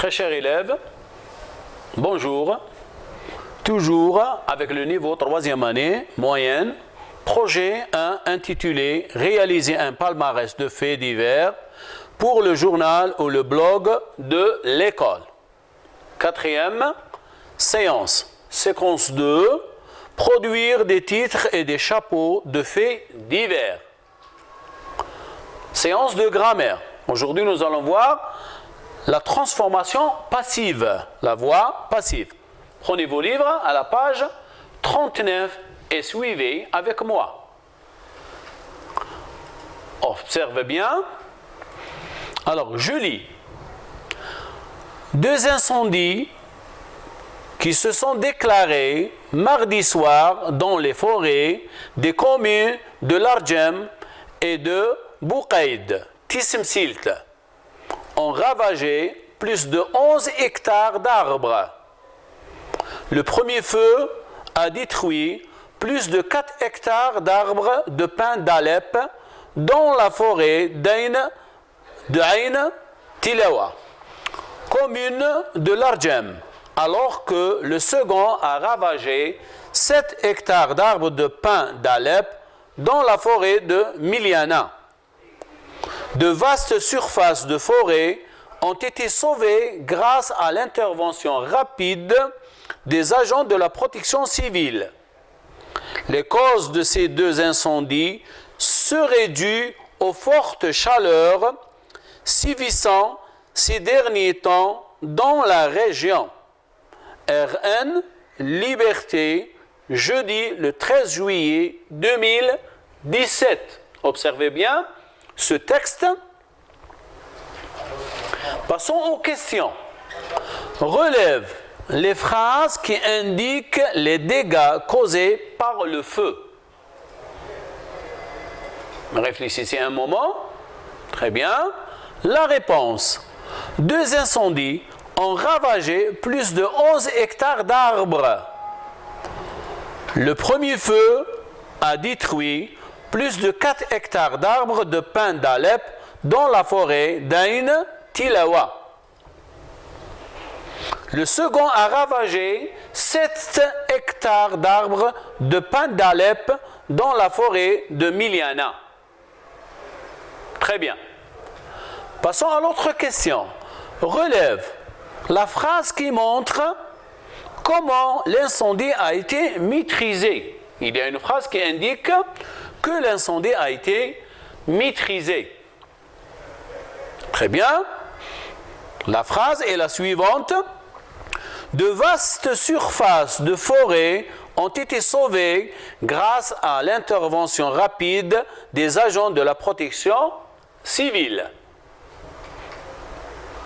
Très chers élèves, bonjour. Toujours avec le niveau 3e année, moyenne, projet 1 intitulé « Réaliser un palmarès de faits divers pour le journal ou le blog de l'école ». 4e séance, séquence 2, produire des titres et des chapeaux de faits divers. Séance de grammaire. Aujourd'hui, nous allons voir la transformation passive, la voix passive. Prenez vos livres à la page 39 et suivez avec moi. Observez bien. Alors, je lis. 2 incendies qui se sont déclarés mardi soir dans les forêts des communes de Larjem et de Boukaïd, Tissemsilt, ont ravagé plus de 11 hectares d'arbres. Le premier feu a détruit plus de 4 hectares d'arbres de pin d'Alep dans la forêt d'Ain Tilawa, commune de Larjem, alors que le second a ravagé 7 hectares d'arbres de pin d'Alep dans la forêt de Miliana. De vastes surfaces de forêt ont été sauvées grâce à l'intervention rapide des agents de la protection civile. Les causes de ces 2 incendies seraient dues aux fortes chaleurs sévissant ces derniers temps dans la région. RN Liberté, jeudi le 13 juillet 2017. Observez bien ce texte. Passons aux questions. Relève les phrases qui indiquent les dégâts causés par le feu. Réfléchissez un moment. Très bien. La réponse. 2 incendies ont ravagé plus de 11 hectares d'arbres. Le premier feu a détruit plus de 4 hectares d'arbres de pin d'Alep dans la forêt d'Ain Tilawa. Le second a ravagé 7 hectares d'arbres de pin d'Alep dans la forêt de Miliana. Très bien. Passons à l'autre question. Relève la phrase qui montre comment l'incendie a été maîtrisé. Il y a une phrase qui indique que l'incendie a été maîtrisé. Très bien. La phrase est la suivante. De vastes surfaces de forêt ont été sauvées grâce à l'intervention rapide des agents de la protection civile.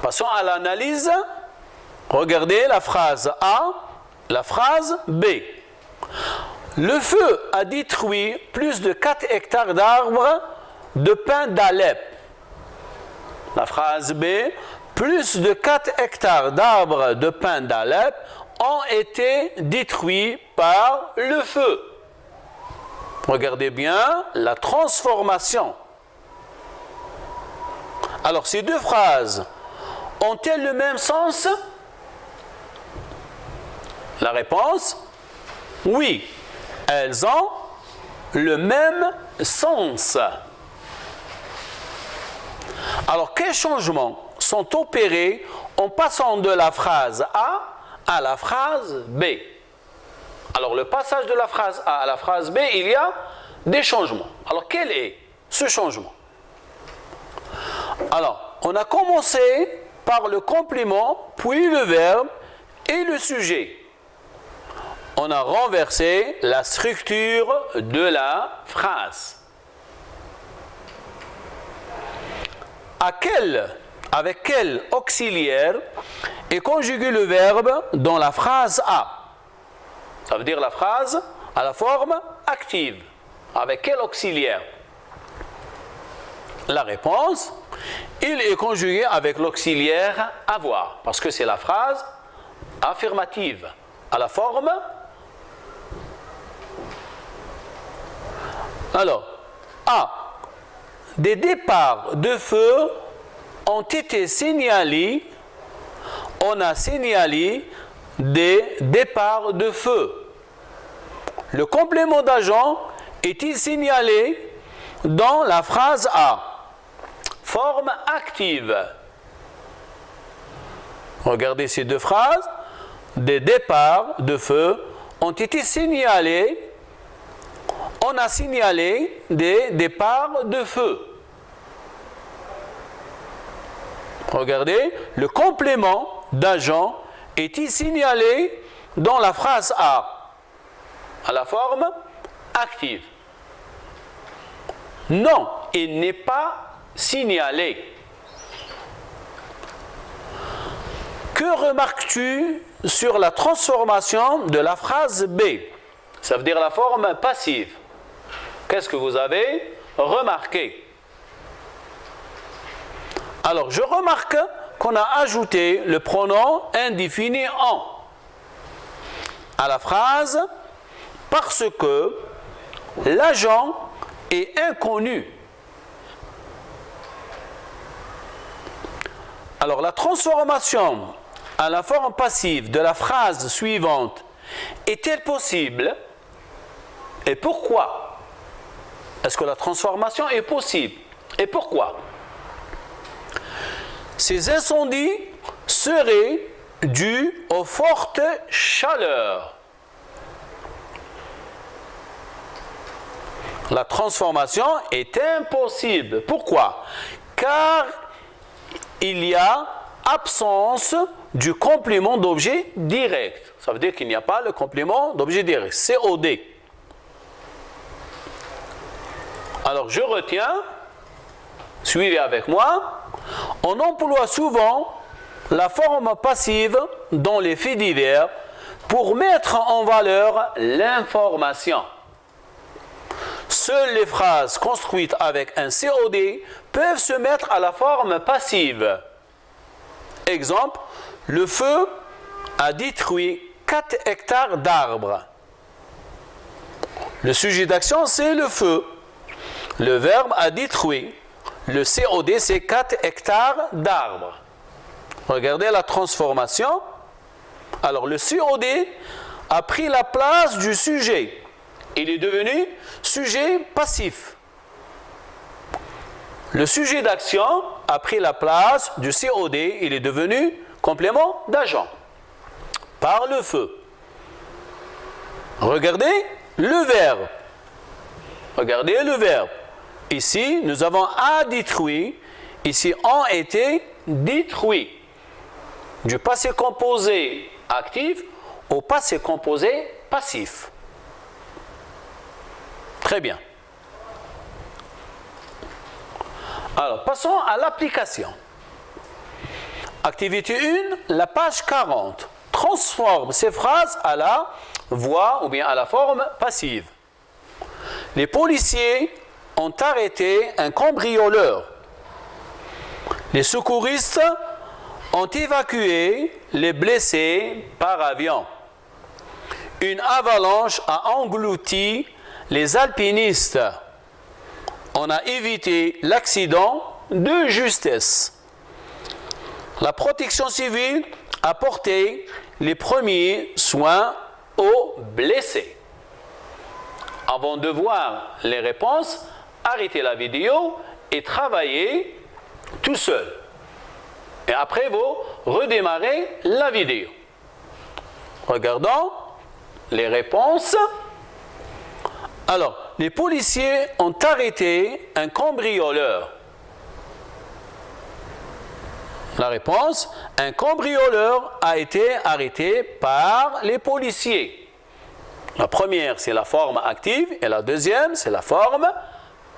Passons à l'analyse. Regardez la phrase A, la phrase B. Le feu a détruit plus de 4 hectares d'arbres de pin d'Alep. La phrase B. Plus de 4 hectares d'arbres de pin d'Alep ont été détruits par le feu. Regardez bien la transformation. Alors, ces 2 phrases ont-elles le même sens? La réponse, oui, elles ont le même sens. Alors, quels changements sont opérés en passant de la phrase A à la phrase B? Alors, le passage de la phrase A à la phrase B, il y a des changements. Alors, quel est ce changement? Alors, on a commencé par le complément, puis le verbe et le sujet. On a renversé la structure de la phrase. Avec quel auxiliaire est conjugué le verbe dans la phrase A? Ça veut dire la phrase à la forme active. Avec quel auxiliaire? La réponse, il est conjugué avec l'auxiliaire avoir, parce que c'est la phrase affirmative à la forme. Alors, A. Des départs de feu ont été signalés on a signalé des départs de feu. Le complément d'agent est-il signalé dans la phrase A? Forme active. Regardez ces deux phrases. Des départs de feu ont été signalés. On a signalé des départs de feu. Regardez, le complément d'agent est-il signalé dans la phrase A à la forme active? Non, il n'est pas signalé. Que remarques-tu sur la transformation de la phrase B? Ça veut dire la forme passive. Qu'est-ce que vous avez remarqué? Alors, je remarque qu'on a ajouté le pronom indéfini en à la phrase parce que l'agent est inconnu. Alors, la transformation à la forme passive de la phrase suivante est-elle possible? Et pourquoi? Est-ce que la transformation est possible? Et pourquoi? Ces incendies seraient dus aux fortes chaleurs. La transformation est impossible. Pourquoi? Car il y a absence du complément d'objet direct. Ça veut dire qu'il n'y a pas le complément d'objet direct. COD. Alors je retiens, suivez avec moi, on emploie souvent la forme passive dans les faits divers pour mettre en valeur l'information. Seules les phrases construites avec un COD peuvent se mettre à la forme passive. Exemple, le feu a détruit 4 hectares d'arbres. Le sujet d'action, c'est le feu. Le verbe a détruit. Le COD, c'est 4 hectares d'arbres. Regardez la transformation. Alors, le COD a pris la place du sujet. Il est devenu sujet passif. Le sujet d'action a pris la place du COD. Il est devenu complément d'agent. Par le feu. Regardez le verbe. Regardez le verbe. Ici, nous avons a détruit. Ici, ont été détruits. Du passé composé actif au passé composé passif. Très bien. Alors, passons à l'application. Activité 1, la page 40. Transforme ces phrases à la voix ou bien à la forme passive. Les policiers ont arrêté un cambrioleur. Les secouristes ont évacué les blessés par avion. Une avalanche a englouti les alpinistes. On a évité l'accident de justesse. La protection civile a porté les premiers soins aux blessés. Avant de voir les réponses, arrêtez la vidéo et travaillez tout seul. Et après, vous redémarrez la vidéo. Regardons les réponses. Alors, les policiers ont arrêté un cambrioleur. La réponse, un cambrioleur a été arrêté par les policiers. La première, c'est la forme active et la deuxième, c'est la forme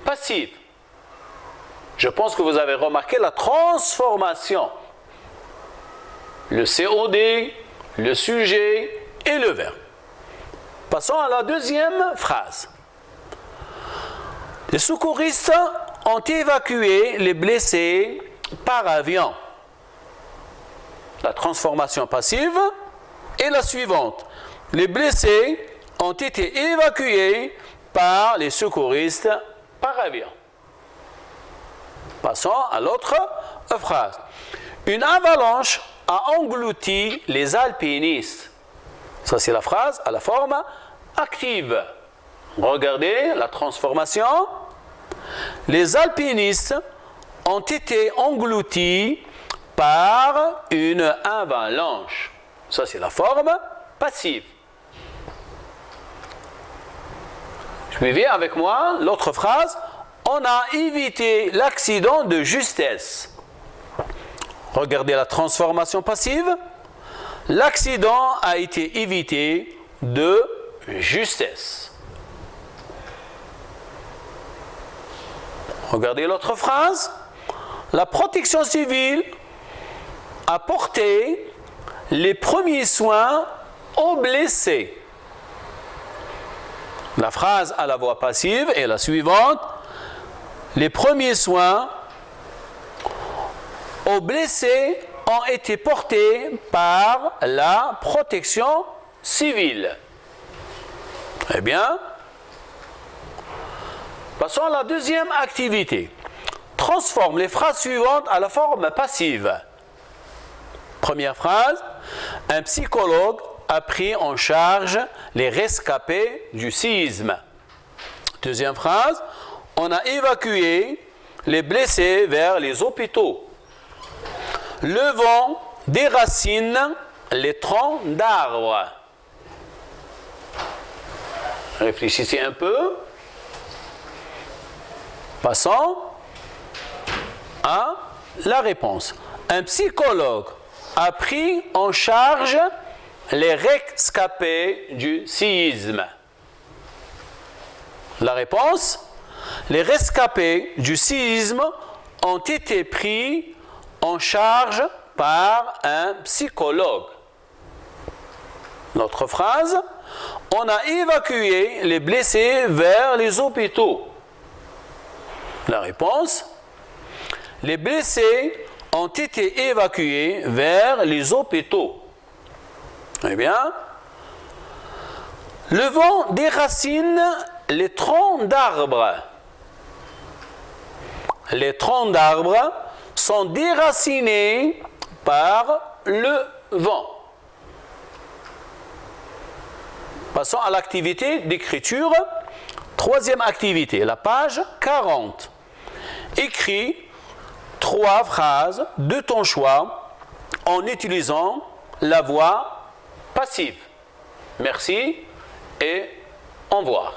passive. Je pense que vous avez remarqué la transformation. Le COD, le sujet et le verbe. Passons à la deuxième phrase. Les secouristes ont évacué les blessés par avion. La transformation passive est la suivante. Les blessés ont été évacués par les secouristes par avion. Passons à l'autre phrase. Une avalanche a englouti les alpinistes. Ça, c'est la phrase à la forme active. Regardez la transformation. Les alpinistes ont été engloutis par une avalanche. Ça, c'est la forme passive. Suivez avec moi l'autre phrase. On a évité l'accident de justesse. Regardez la transformation passive. L'accident a été évité de justesse. Regardez l'autre phrase. La protection civile a porté les premiers soins aux blessés. La phrase à la voix passive est la suivante. Les premiers soins aux blessés ont été portés par la protection civile. Eh bien, passons à la deuxième activité. Transforme les phrases suivantes à la forme passive. Première phrase, un psychologue a pris en charge les rescapés du séisme. Deuxième phrase, on a évacué les blessés vers les hôpitaux. Le vent déracine les troncs d'arbres. Réfléchissez un peu. Passons à la réponse. Un psychologue a pris en charge les rescapés du séisme. La réponse, les rescapés du séisme ont été pris en charge par un psychologue. Notre phrase, on a évacué les blessés vers les hôpitaux. La réponse, les blessés ont été évacués vers les hôpitaux. Eh bien, le vent déracine les troncs d'arbres. Les troncs d'arbres sont déracinés par le vent. Passons à l'activité d'écriture. Troisième activité, la page 40. Écris 3 phrases de ton choix en utilisant la voix passive. Merci et au revoir.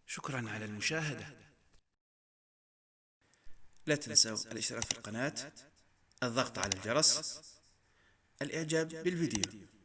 شكرا على المشاهدة. لا تنسوا الاشتراك في القناة، الضغط على الجرس، الإعجاب بالفيديو.